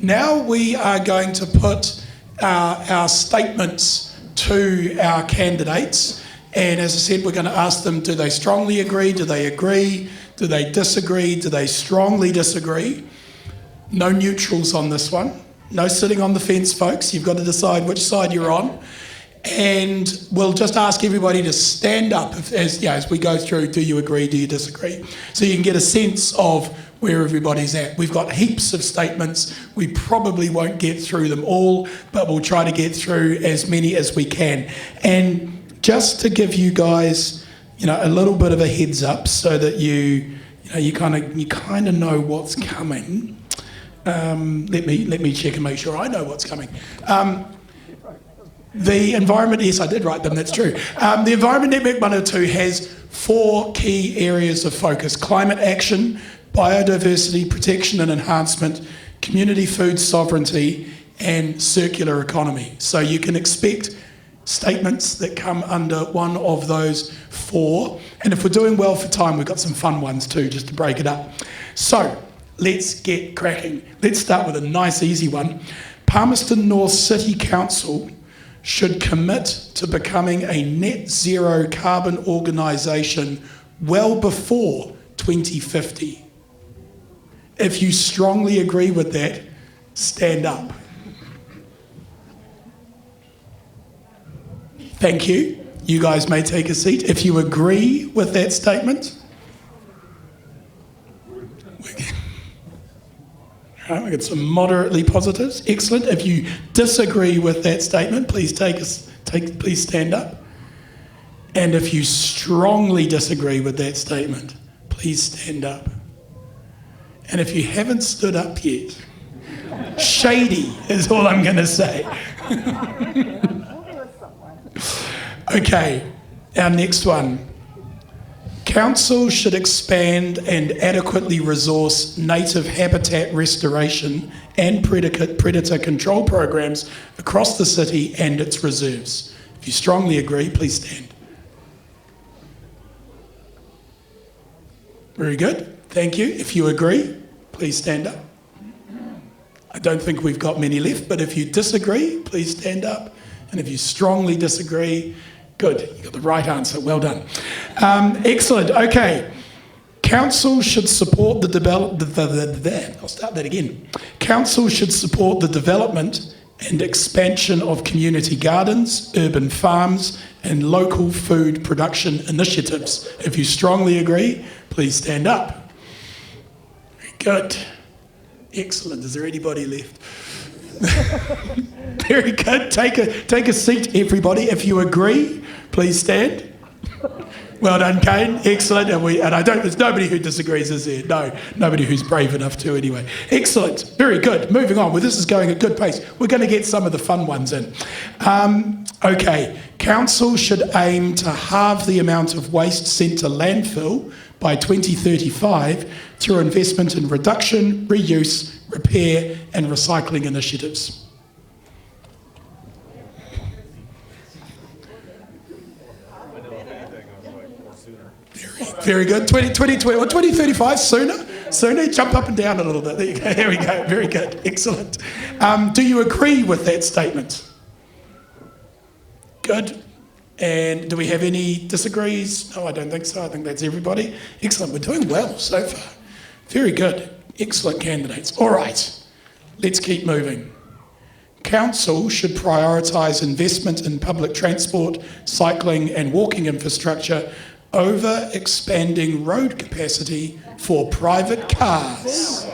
Now we are going to put our statements to our candidates, and as I said, we're going to ask them, do they strongly agree, do they agree, do they disagree, do they strongly disagree? No neutrals on this one. No sitting on the fence, folks. You've got to decide which side you're on. And we'll just ask everybody to stand up as we go through, do you agree, do you disagree? So you can get a sense of where everybody's at. We've got heaps of statements. We probably won't get through them all, but we'll try to get through as many as we can. And just to give you guys, a little bit of a heads up so that you kind of know what's coming. Let me check and make sure I know what's coming. The environment, yes, I did write them, that's true. The Environment Network Manawatū has 4 key areas of focus: climate action, biodiversity protection and enhancement, community food sovereignty, and circular economy. So you can expect statements that come under one of those 4. And if we're doing well for time, we've got some fun ones too, just to break it up. So let's get cracking. Let's start with a nice, easy one. Palmerston North City Council should commit to becoming a net zero carbon organisation well before 2050. If you strongly agree with that, stand up. Thank you. You guys may take a seat. If you agree with that statement, we get some moderately positives. Excellent. If you disagree with that statement, please please stand up. And if you strongly disagree with that statement, please stand up. And if you haven't stood up yet, shady is all I'm going to say. Okay, our next one. Council should expand and adequately resource native habitat restoration and predator control programs across the city and its reserves. If you strongly agree, please stand. Very good, thank you. If you agree, please stand up. I don't think we've got many left, but if you disagree, please stand up. And if you strongly disagree, good, you got the right answer, well done. Excellent, okay. Council should support the Council should support the development and expansion of community gardens, urban farms, and local food production initiatives. If you strongly agree, please stand up. Very good. Excellent, is there anybody left? Very good. Take a seat, everybody. If you agree, please stand. Well done, Kane. Excellent. There's nobody who disagrees, is there? No, nobody who's brave enough to anyway. Excellent. Very good. Moving on. Well, this is going at good pace. We're going to get some of the fun ones in. Okay. Council should aim to halve the amount of waste sent to landfill by 2035 through investment in reduction, reuse, repair and recycling initiatives. Very good. 2035, sooner. Jump up and down a little bit. There you go. There we go. Very good. Excellent. Do you agree with that statement? Good. And do we have any disagrees? No, I don't think so. I think that's everybody. Excellent. We're doing well so far. Very good. Excellent candidates. All right. Let's keep moving. Council should prioritise investment in public transport, cycling and walking infrastructure over expanding road capacity for private cars.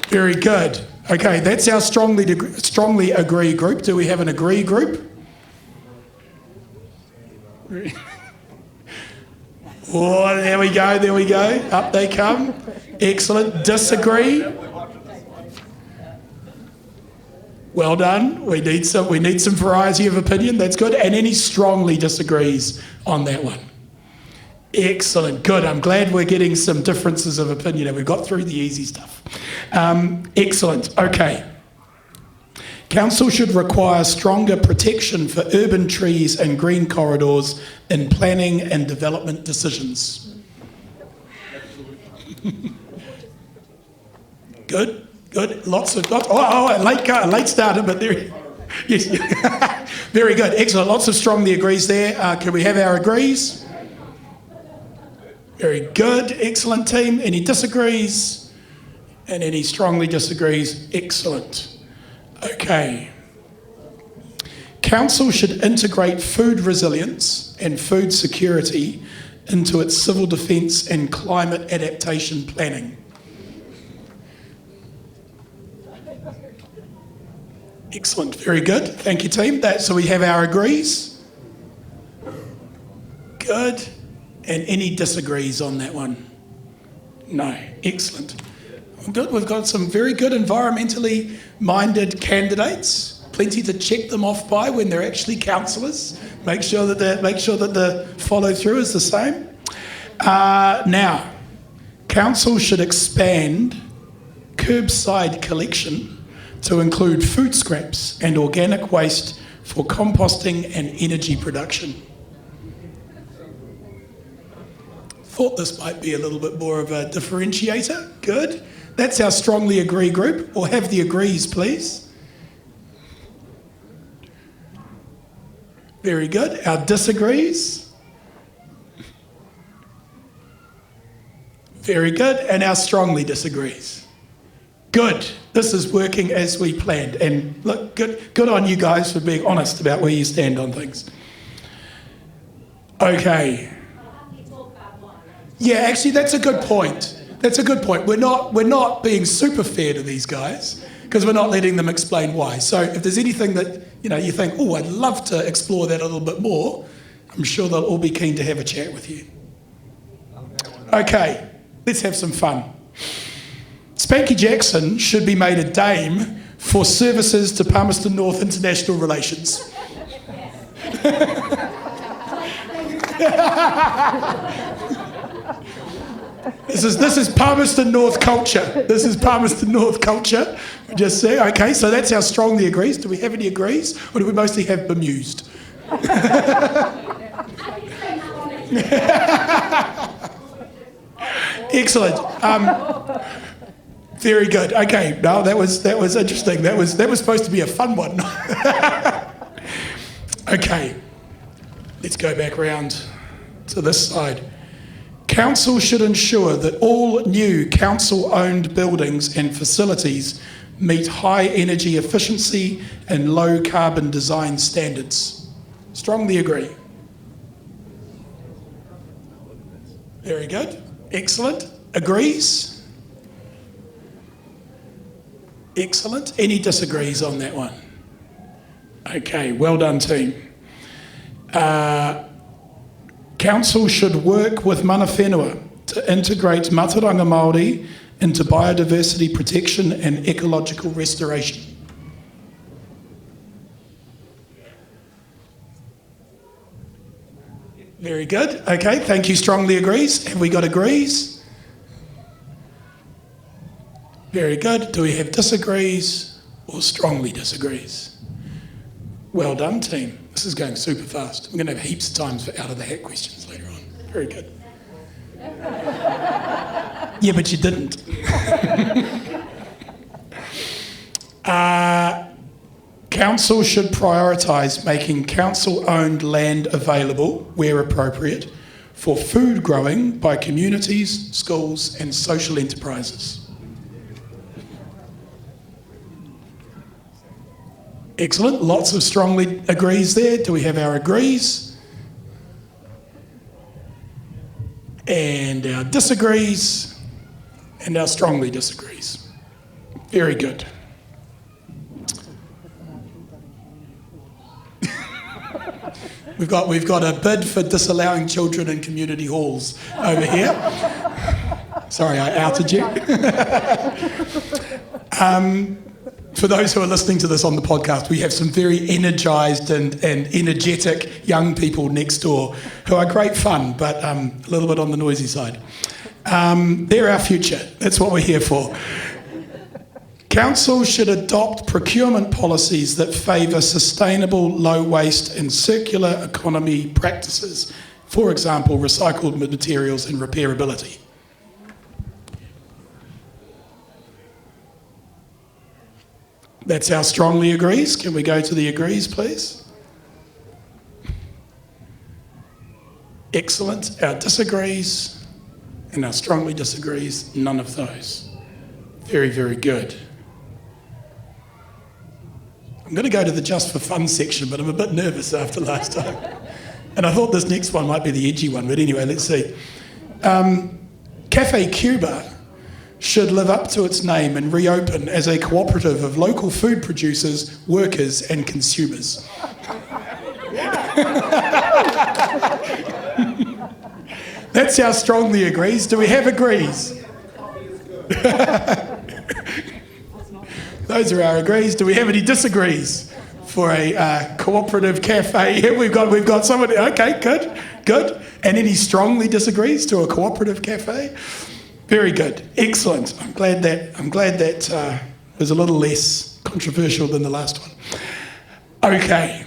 Very good. Okay, that's our strongly agree group. Do we have an agree group? Oh, there we go. Up they come. Excellent. Disagree? Well done. We need some variety of opinion. That's good. And any strongly disagrees on that one? Excellent. Good. I'm glad we're getting some differences of opinion and we've got through the easy stuff. Excellent. Okay. Council should require stronger protection for urban trees and green corridors in planning and development decisions. Good, good. Lots. A late starter, but there. Yes. Very good. Excellent. Lots of strongly agrees there. Can we have our agrees? Very good. Excellent, team. Any disagrees? And any strongly disagrees? Excellent. Okay. Council should integrate food resilience and food security into its civil defence and climate adaptation planning. Excellent, very good. Thank you, team. So we have our agrees. Good. And any disagrees on that one? No. Excellent. Good. We've got some very good environmentally minded candidates. Plenty to check them off by when they're actually councillors. Make sure that the follow through is the same. Now, council should expand kerbside collection to include food scraps and organic waste for composting and energy production. Thought this might be a little bit more of a differentiator. Good. That's our strongly agree group. We'll have the agrees, please. Very good. Our disagrees. Very good. And our strongly disagrees. Good. This is working as we planned. And look, good on you guys for being honest about where you stand on things. Okay. Yeah, actually, that's a good point. That's a good point. We're not being super fair to these guys because we're not letting them explain why. So if there's anything that you think, oh, I'd love to explore that a little bit more, I'm sure they'll all be keen to have a chat with you. Okay, let's have some fun. Spankie Jackzon should be made a dame for services to Palmerston North International Relations. This is Palmerston North culture. This is Palmerston North culture. Just say, okay, so that's our strongly agrees. Do we have any agrees, or do we mostly have bemused? Excellent. Very good. Okay, no, that was interesting. That was supposed to be a fun one. Okay, let's go back round to this side. Council should ensure that all new council-owned buildings and facilities meet high energy efficiency and low carbon design standards. Strongly agree. Very good. Excellent. Agrees? Excellent. Any disagrees on that one? Okay, well done, team. Council should work with mana whenua to integrate Mātauranga Māori into biodiversity protection and ecological restoration. Very good. Okay, thank you. Strongly agrees. Have we got agrees? Very good. Do we have disagrees or strongly disagrees? Well done, team. This is going super fast. We're going to have heaps of times for out of the hat questions later on. Very good. Yeah, but you didn't. Council should prioritise making council-owned land available, where appropriate, for food growing by communities, schools and social enterprises. Excellent. Lots of strongly agrees there. Do we have our agrees? And our disagrees? And our strongly disagrees. Very good. We've got a bid for disallowing children in community halls over here. Sorry, I outed you. For those who are listening to this on the podcast, we have some very energised and energetic young people next door who are great fun, but a little bit on the noisy side. They're our future. That's what we're here for. Council should adopt procurement policies that favour sustainable, low-waste and circular economy practices. For example, recycled materials and repairability. That's our strongly agrees. Can we go to the agrees, please? Excellent. Our disagrees and our strongly disagrees, none of those. Very, very good. I'm going to go to the just for fun section, but I'm a bit nervous after last time. And I thought this next one might be the edgy one, but anyway, let's see. Cafe Cuba should live up to its name and reopen as a cooperative of local food producers, workers and consumers. That's our strongly agrees. Do we have agrees? Those are our agrees. Do we have any disagrees for a cooperative cafe? Yeah, we've got someone. Okay, good. And any strongly disagrees to a cooperative cafe? Very good, excellent. I'm glad that was a little less controversial than the last one. Okay.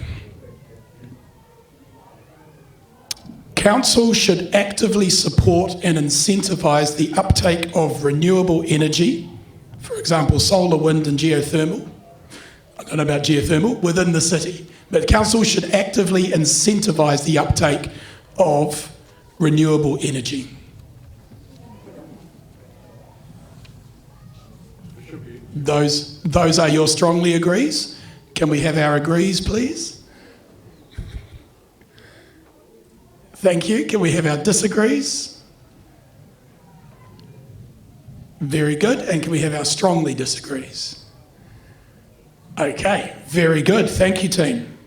Council should actively support and incentivise the uptake of renewable energy, for example, solar, wind and geothermal. I don't know about geothermal, within the city. But council should actively incentivise the uptake of renewable energy. Those are your strongly agrees. Can we have our agrees, please? Thank you. Can we have our disagrees? Very good. And can we have our strongly disagrees? Okay, very good. Thank you, team.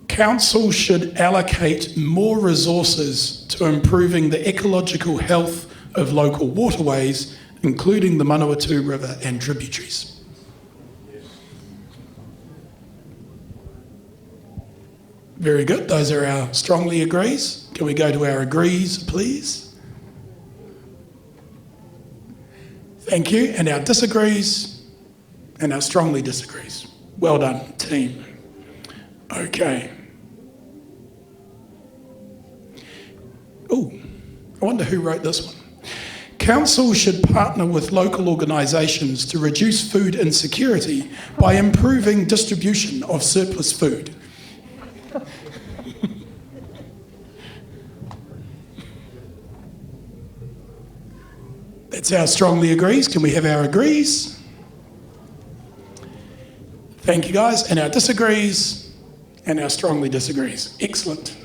Council should allocate more resources to improving the ecological health of local waterways, including the Manawatū River and tributaries. Very good. Those are our strongly agrees. Can we go to our agrees, please? Thank you. And our disagrees and our strongly disagrees. Well done, team. Okay. Oh, I wonder who wrote this one. Council should partner with local organisations to reduce food insecurity by improving distribution of surplus food. That's our strongly agrees. Can we have our agrees? Thank you, guys. And our disagrees and our strongly disagrees. Excellent.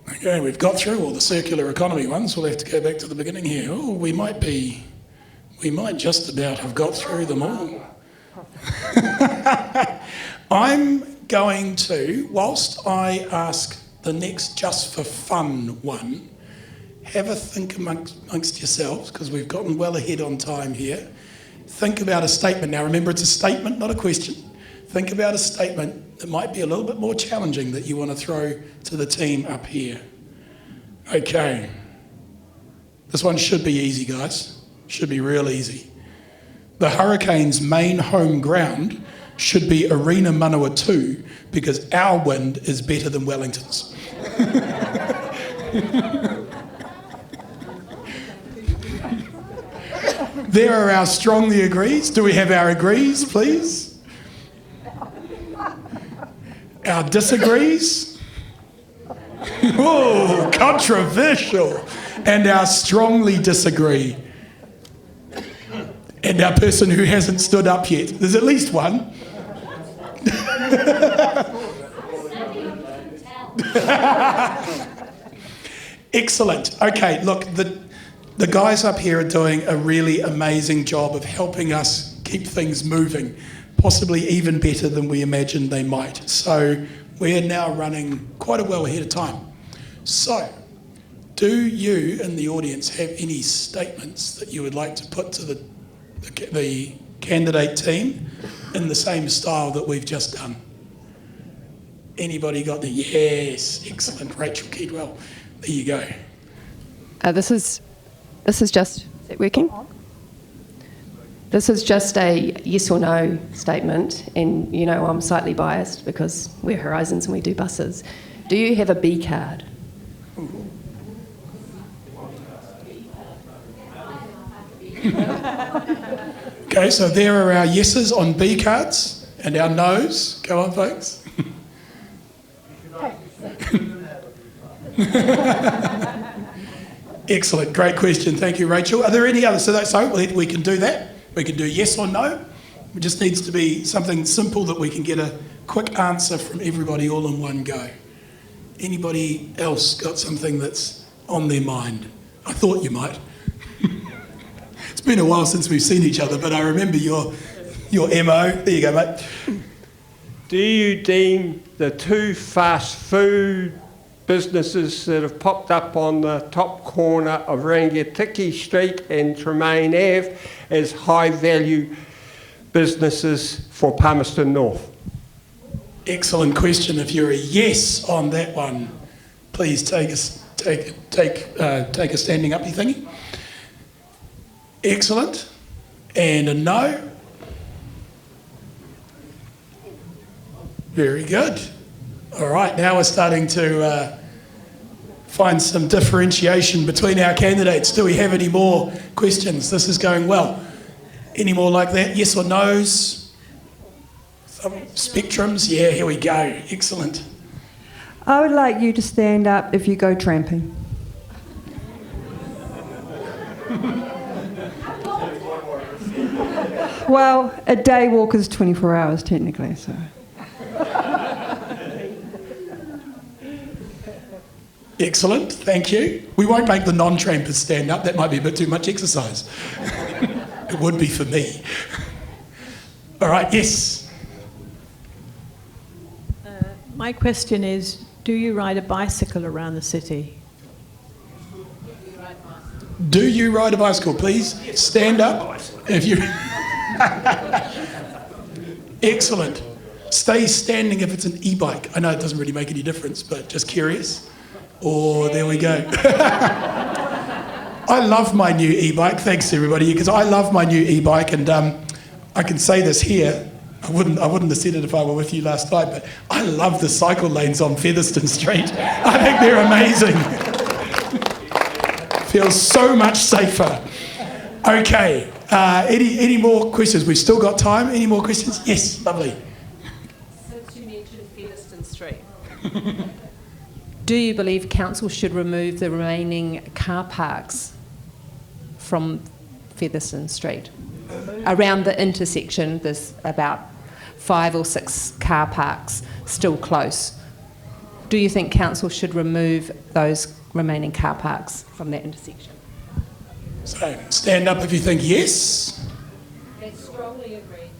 Okay, we've got through all the circular economy ones. We'll have to go back to the beginning here. Oh, we might just about have got through them all. I'm going to, whilst I ask the next just for fun one, have a think amongst yourselves, because we've gotten well ahead on time here. Think about a statement. Now remember, it's a statement, not a question. Think about a statement that might be a little bit more challenging that you want to throw to the team up here. Okay. This one should be easy, guys. Should be real easy. The Hurricanes' main home ground should be Arena Manawatū because our wind is better than Wellington's. There are our strongly agrees. Do we have our agrees, please? Our disagrees? Oh, controversial. And our strongly disagree. And our person who hasn't stood up yet. There's at least one. Excellent. Okay, look, the guys up here are doing a really amazing job of helping us keep things moving, possibly even better than we imagined they might. So we are now running quite a well ahead of time. So, do you in the audience have any statements that you would like to put to the candidate team in the same style that we've just done? Anybody got the yes? Excellent, Rachel Keedwell. There you go. This is just, is it working? This is just a yes or no statement, and you know I'm slightly biased because we're Horizons and we do buses. Do you have a B card? Okay, so there are our yeses on B cards and our noes. Go on, folks. Excellent, great question. Thank you, Rachel. Are there any others? So we can do that. We can do yes or no. It just needs to be something simple that we can get a quick answer from everybody all in one go. Anybody else got something that's on their mind? I thought you might. It's been a while since we've seen each other, but I remember your MO. There you go, mate. Do you deem the two fast food businesses that have popped up on the top corner of Rangitikei Street and Tremaine Ave as high value businesses for Palmerston North? Excellent question. If you're a yes on that one, please take a standing uppy thingy. Excellent. And a no. Very good. All right, now we're starting to find some differentiation between our candidates. Do we have any more questions? This is going well. Any more like that? Yes or no's? Some spectrums? Yeah, here we go. Excellent. I would like you to stand up if you go tramping. Well, a day walk is 24 hours technically, so. Excellent, thank you. We won't make the non-trampers stand up. That might be a bit too much exercise. It would be for me. All right, yes. My question is, do you ride a bicycle around the city? Do you ride a bicycle? Please stand up if you... Excellent. Stay standing if it's an e-bike. I know it doesn't really make any difference, but just curious. Oh, there we go. I love my new e-bike. Thanks, everybody, because I love my new e-bike, and I can say this here. I wouldn't have said it if I were with you last night, but I love the cycle lanes on Featherston Street. I think they're amazing. Feels so much safer. Okay. Any more questions? We've still got time. Any more questions? Yes, lovely. Since you mentioned Featherston Street, do you believe council should remove the remaining car parks from Featherston Street? Around the intersection, there's about 5 or 6 car parks still close. Do you think council should remove those remaining car parks from that intersection? So, stand up if you think yes. They strongly agree.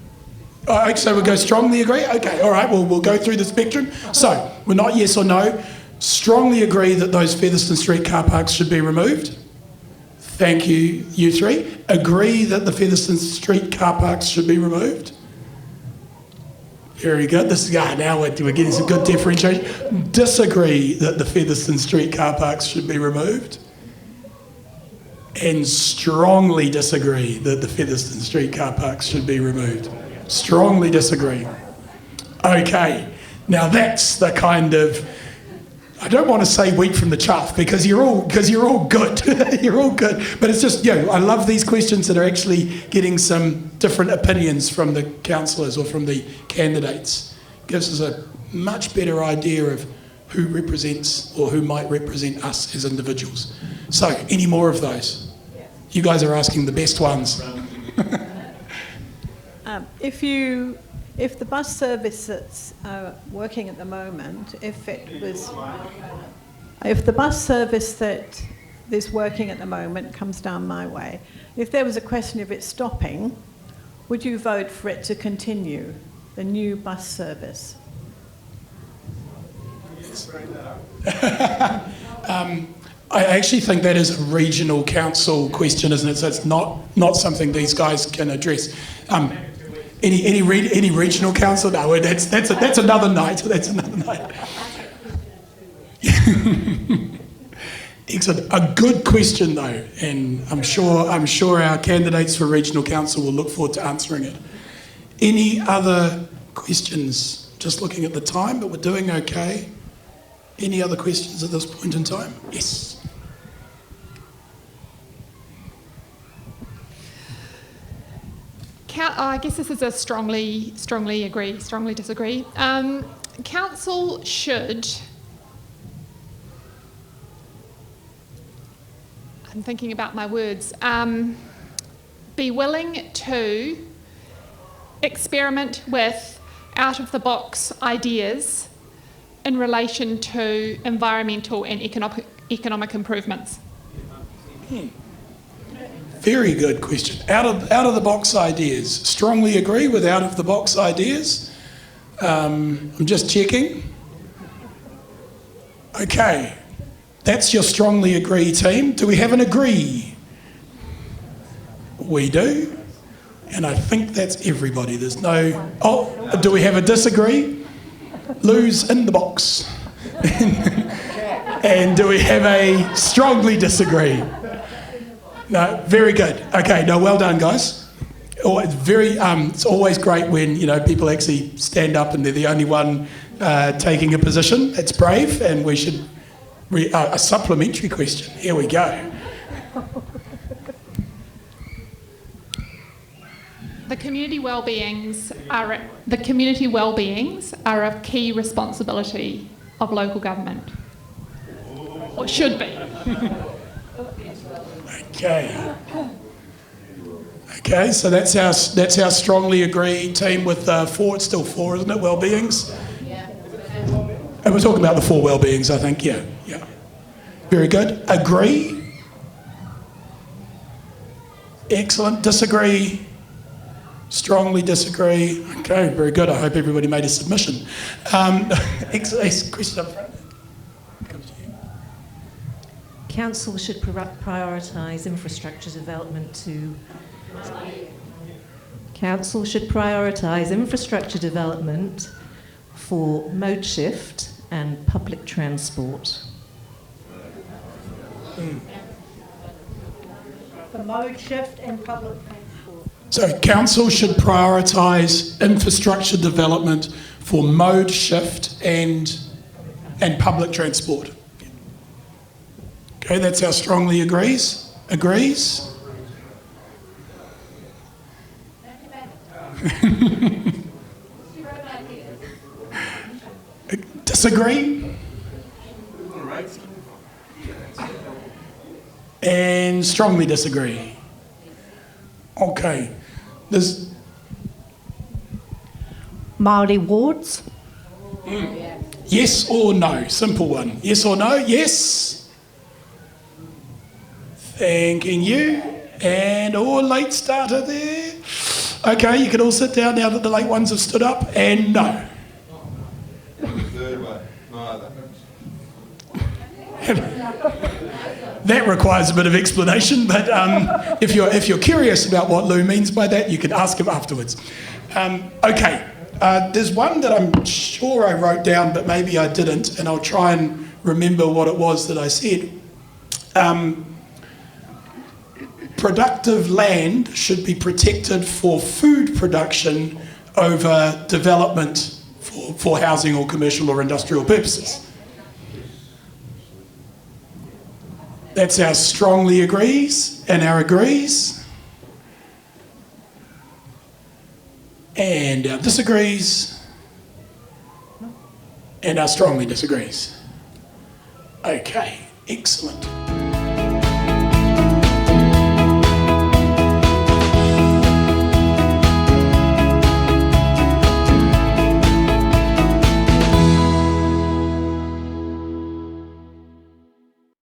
Oh, so we'll go strongly agree? Okay, all right, we'll go through the spectrum. So, we're not yes or no. Strongly agree that those Featherston Street car parks should be removed. Thank you, you three. Agree that the Featherston Street car parks should be removed. Very good. This is now we're getting some good differentiation. Disagree that the Featherston Street car parks should be removed. And strongly disagree that the Featherston Street car parks should be removed. Strongly disagree. Okay, now that's the kind of, I don't want to say wheat from the chaff because you're all good. You're all good. But it's just, I love these questions that are actually getting some different opinions from the councillors or from the candidates. Gives us a much better idea of who represents or who might represent us as individuals. So, any more of those? You guys are asking the best ones. If the bus service that's working at the moment, if the bus service that is working at the moment comes down my way, if there was a question of it stopping, would you vote for it to continue, the new bus service? I actually think that is a regional council question, isn't it? So it's not something these guys can address. Any regional council? No, that's another night. That's another night. Excellent. A good question though, and I'm sure our candidates for regional council will look forward to answering it. Any other questions? Just looking at the time, but we're doing okay. Any other questions at this point in time? Yes. I guess this is a strongly agree, strongly disagree. Council should, I'm thinking about my words, be willing to experiment with out-of-the-box ideas in relation to environmental and economic improvements. Very good question. Out of the box ideas. Strongly agree with out of the box ideas. I'm just checking. Okay, that's your strongly agree team. Do we have an agree? We do. And I think that's everybody. There's no... Oh, do we have a disagree? Lou's in the box. And do we have a strongly disagree? No, very good. Okay, no, well done, guys. Oh, it's always great when, people actually stand up and they're the only one taking a position. It's brave, and we should... a supplementary question. Here we go. The community wellbeings are a key responsibility of local government, or should be. Okay, so that's our strongly agree team with four. It's still four, isn't it? Wellbeings. Yeah. And we're talking about the four wellbeings, I think. Yeah. Very good. Agree. Excellent. Disagree. Strongly disagree. Okay, very good. I hope everybody made a submission. Question up front. Comes to you. Council should prioritise infrastructure development to... Council should prioritise infrastructure development for mode shift and public transport. For mode shift and public transport. So council should prioritise infrastructure development for mode shift and public transport. Okay, that's our strongly agrees. Agrees? Disagree? And strongly disagree. Okay. There's Māori wards? Yes or no? Simple one. Yes or no? Yes. Thanking you. And late starter there. Okay, you can all sit down now that the late ones have stood up. And no. The third one. Neither. That requires a bit of explanation, but if you're curious about what Lou means by that, you can ask him afterwards. Okay, there's one that I'm sure I wrote down, but maybe I didn't, and I'll try and remember what it was that I said. Productive land should be protected for food production over development for housing or commercial or industrial purposes. That's our strongly agrees and our agrees. And our disagrees. And our strongly disagrees. Okay, excellent.